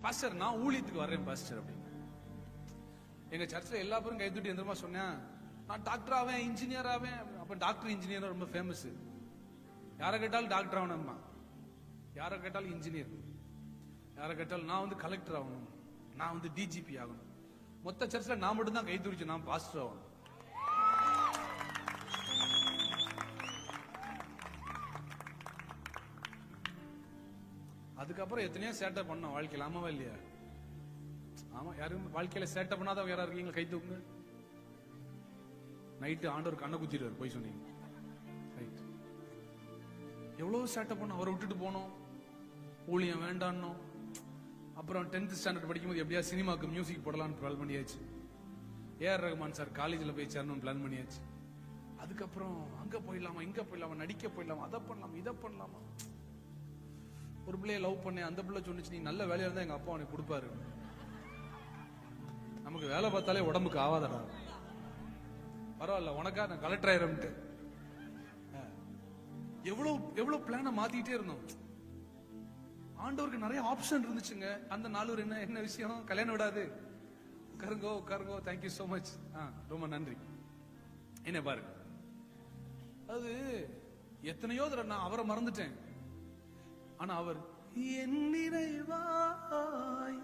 Pastor நான் ஊழியத்துக்கு வர்றேன் பாஸ்டர் அப்படின்னு. எங்க சர்ச்சில் எல்லா பேரும் கை தூட்டி எந்திரமா சொன்னேன், நான் டாக்டர் ஆவேன், இன்ஜினியர் ஆவேன். அப்ப டாக்டர் இன்ஜினியர் ரொம்ப ஃபேமஸ். யாரை கேட்டாலும் டாக்டர் ஆகணும்மா, யாரை கேட்டாலும் இன்ஜினியர், யாரை கேட்டாலும் நான் வந்து கலெக்டர் ஆகணும், நான் வந்து டிஜிபி ஆகணும். மொத்த சர்ச்சில் நான் மட்டும் தான் கை தூரிச்சு நான் பாஸ்டர் ஆகணும். அதுக்கப்புறம் எத்தனையோ சேட்டை பண்ணோம் வாழ்க்கையில், ஆமாவா இல்லையா? ஆமா. யாரும் வாழ்க்கையில சேட்டை பண்ணாதவங்க யாரா இருக்கீங்க? கை தூக்குங்க. நைட்டு ஆண்டவர் கண்ணை குத்திடுவார், போய் சொன்னீங்க. ரைட். எவ்வளவு சேட்டை பண்ணோம், அவரை விட்டுட்டு போனோம், ஊழியம் வேண்டான்னோம். அப்புறம் 10th ஸ்டாண்டர்ட் படிக்கும்போது எப்படியா சினிமாக்கு மியூசிக் போடலான்னு பிளான் பண்ணியாச்சு. ஏஆர் ரஹ்மான் சார் காலேஜில் போய் சேரணும்னு பிளான் பண்ணியாச்சு. அதுக்கப்புறம் அங்க போயிடலாமா, இங்க போயிடலாமா, நடிக்க போயிடலாமா, அதை பண்ணலாமா, இதை பண்ணலாமா. ஒரு பிள்ளைய லவ் பண்ணேன், அந்த பிள்ளை சொன்னிச்சு நீ நல்ல வேலையா இருந்தா எங்க அப்பா உனக்கு கொடுப்பாரு. நமக்கு வேலை பார்த்தாலே உடம்புக்கு ஆவாதடா, பரவாயில்ல உனக்கா நான் கலெக்டர் ஆயிரம்ட்டு. எவ்வளவு எவ்வளவு பிளான மாத்திட்டே இருந்தோம். ஆண்டவருக்கு நிறைய ஆப்ஷன் இருந்துச்சுங்க. அந்த நாலூர் என்ன விஷயம், கல்யாணம் விடாது. உட்காருங்கோ உட்காருங்கோ, தேங்க்யூ சோ மச், ரொம்ப நன்றி. என்ன பாருங்க, அது எத்தனையோ தடவை நான் அவரை மறந்துட்டேன். ஆனா அவர் என் நிறைவாய்